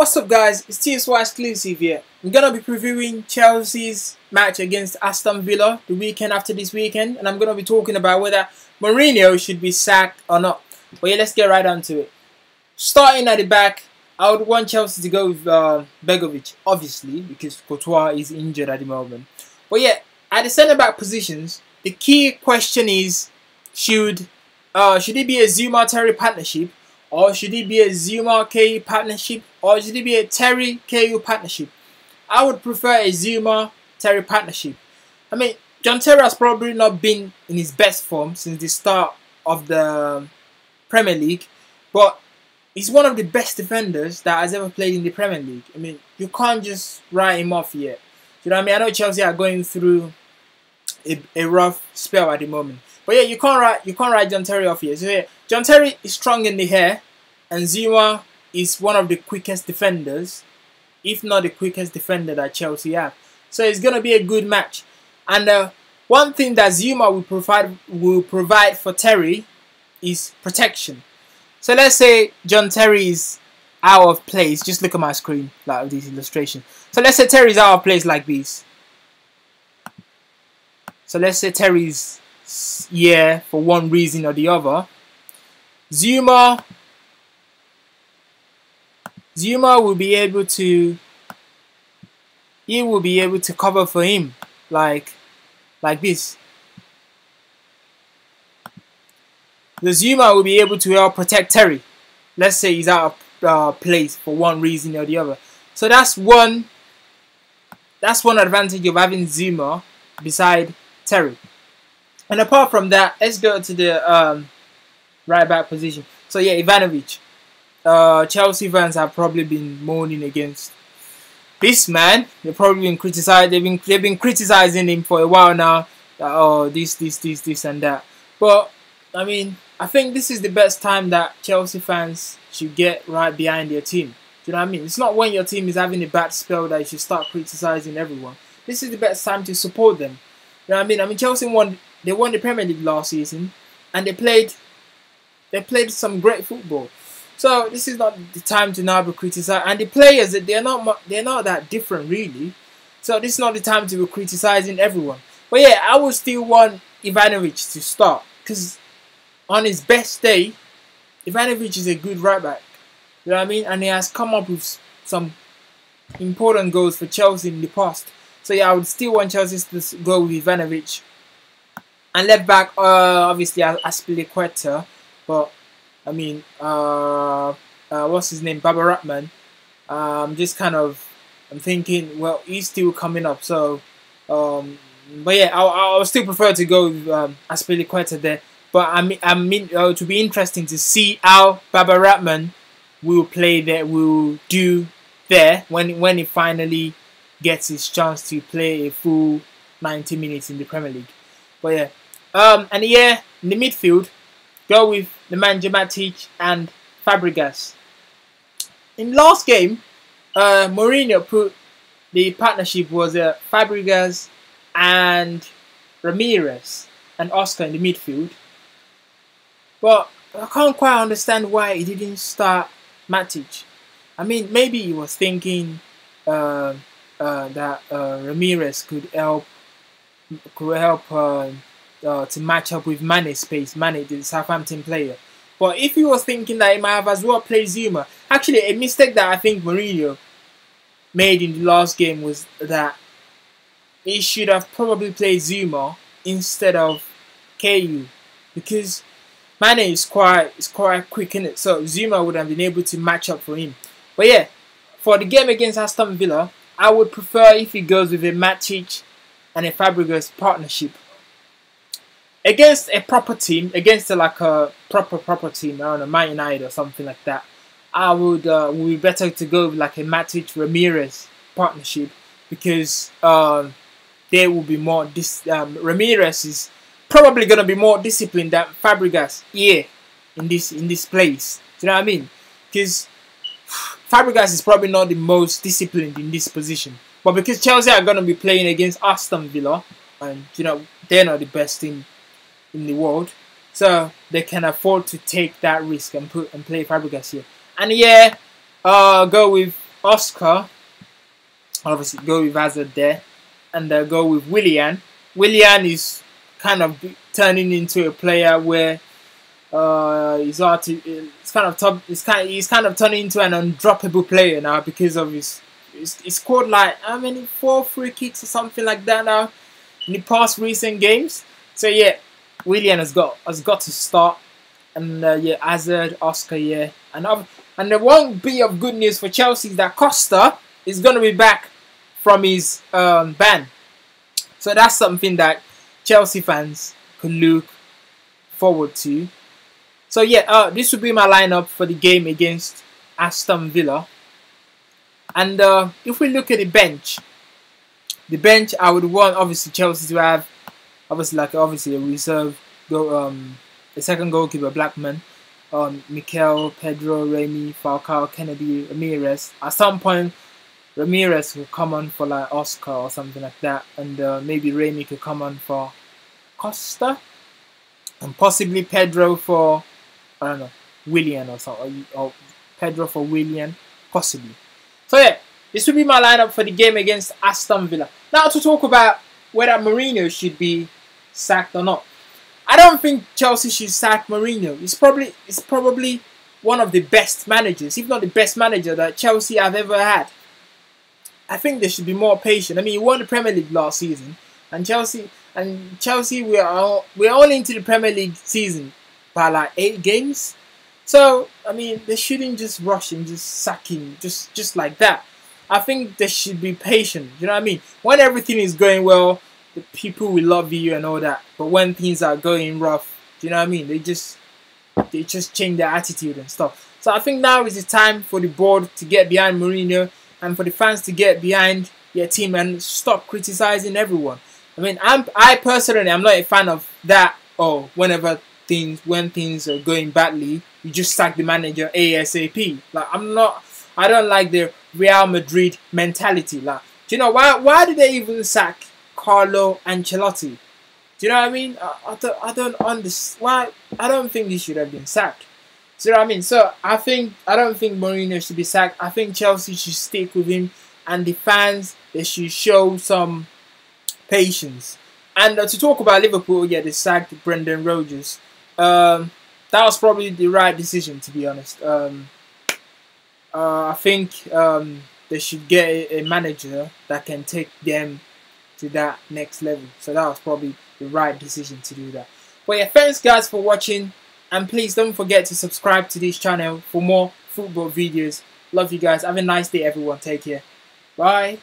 What's up guys, it's TSY exclusive here. I'm going to be previewing Chelsea's match against Aston Villa the weekend after this weekend, and I'm going to be talking about whether Mourinho should be sacked or not. But yeah, let's get right on to it. Starting at the back, I would want Chelsea to go with Begovic, obviously, because Courtois is injured at the moment. But yeah, at the centre-back positions, the key question is, should it be a Zouma Terry partnership? Or should it be a Zouma Cahill partnership? Or should it be a Terry Cahill partnership? I would prefer a Zouma Terry partnership. I mean, John Terry has probably not been in his best form since the start of the Premier League, but he's one of the best defenders that has ever played in the Premier League. I mean, you can't just write him off yet. You know what I mean? I know Chelsea are going through a rough spell at the moment. But yeah, you can't write John Terry off here. So yeah, John Terry is strong in the air, and Zouma is one of the quickest defenders, if not the quickest defender that Chelsea have. So it's gonna be a good match. And one thing that Zouma will provide for Terry is protection. So let's say John Terry is out of place. Just look at my screen, like this illustration. So let's say Terry is out of place like this. So let's say Terry's for one reason or the other. Zouma will be able to cover for him like this. The Zouma will be able to help protect Terry. Let's say he's out of place for one reason or the other. So that's one advantage of having Zouma beside Terry. And apart from that, let's go to the right back position. So yeah, Ivanovic. Chelsea fans have probably been moaning against this man. They've probably been criticized. They've been criticizing him for a while now. Oh, this and that. But I mean, I think this is the best time that Chelsea fans should get right behind their team. Do you know what I mean? It's not when your team is having a bad spell that you should start criticizing everyone. This is the best time to support them. You know what I mean? I mean, Chelsea won the Premier League last season, and they played some great football. So this is not the time to now be criticized. And the players, they're not that different really. So this is not the time to be criticizing everyone. But yeah, I would still want Ivanovic to start, because on his best day, Ivanovic is a good right back. You know what I mean? And he has come up with some important goals for Chelsea in the past. So yeah, I would still want Chelsea to go with Ivanovic. And left back, obviously, Azpilicueta. But, I mean, what's his name? Babaratman. I'm thinking, well, he's still coming up. So, but yeah, I would still prefer to go with Azpilicueta there. But I mean, to be interesting to see how Babaratman will play there, will do there when he finally gets his chance to play a full 90 minutes in the Premier League. But yeah. And yeah, in the midfield, go with Nemanja Matic and Fabregas. In last game, Mourinho put the partnership was Fabregas and Ramirez and Oscar in the midfield. But I can't quite understand why he didn't start Matic. I mean, maybe he was thinking that Ramirez could help to match up with Mane's space. Mane, the Southampton player. But if you were thinking that he might have as well played Zouma, actually a mistake that I think Mourinho made in the last game was that he should have probably played Zouma instead of Cahill, because Mane is quite quick in it, so Zouma would have been able to match up for him. But yeah, for the game against Aston Villa, I would prefer if he goes with a Matic and a Fabregas partnership. Against a proper team, against like a proper team, I don't know, Man United or something like that, I would be better to go with like a Matic Ramirez partnership, because there will be more. Ramirez is probably gonna be more disciplined than Fabregas. Yeah, in this place. Do you know what I mean? Because Fabregas is probably not the most disciplined in this position, but because Chelsea are gonna be playing against Aston Villa, and you know they're not the best team in the world, so they can afford to take that risk and play Fabregas here. And yeah, go with Oscar, obviously go with Hazard there, and go with Willian. Willian is kind of turning into a player where he's kind of turning into an undroppable player now because of he scored like how many 4 free kicks or something like that now in the past recent games. So yeah, Willian has got to start, and yeah, Hazard, Oscar, yeah, and the one bit of good news for Chelsea is that Costa is going to be back from his ban. So that's something that Chelsea fans could look forward to. So yeah, this would be my lineup for the game against Aston Villa. And if we look at the bench, I would want obviously Chelsea to have obviously a reserve the second goalkeeper, Blackman, Mikel, Pedro, Remy, Falcao, Kennedy, Ramirez. At some point, Ramirez will come on for like Oscar or something like that, and maybe Remy could come on for Costa, and possibly Pedro for I don't know, Willian or something, or Pedro for Willian, possibly. So yeah, this will be my lineup for the game against Aston Villa. Now to talk about whether Mourinho should be sacked or not. I don't think Chelsea should sack Mourinho. He's probably one of the best managers, if not the best manager that Chelsea have ever had. I think they should be more patient. I mean, he won the Premier League last season, and Chelsea we're only into the Premier League season by like 8 games. So I mean, they shouldn't just rush and just sack him just like that. I think they should be patient. You know what I mean? When everything is going well, the people will love you and all that. But when things are going rough, do you know what I mean? They just change their attitude and stuff. So I think now is the time for the board to get behind Mourinho and for the fans to get behind their team and stop criticizing everyone. I mean, I personally, I'm not a fan of that. Oh, when things are going badly, you just sack the manager ASAP. Like I don't like the Real Madrid mentality. Like, do you know why did they even sack Carlo Ancelotti? Do you know what I mean? I don't understand why. I don't think he should have been sacked. Do you know what I mean? So I don't think Mourinho should be sacked. I think Chelsea should stick with him, and the fans, they should show some patience. And to talk about Liverpool, yeah, they sacked Brendan Rodgers. That was probably the right decision, to be honest. I think they should get a manager that can take them to that next level. So that was probably the right decision to do that. But yeah, thanks guys for watching, and please don't forget to subscribe to this channel for more football videos. Love you guys. Have a nice day everyone. Take care. Bye.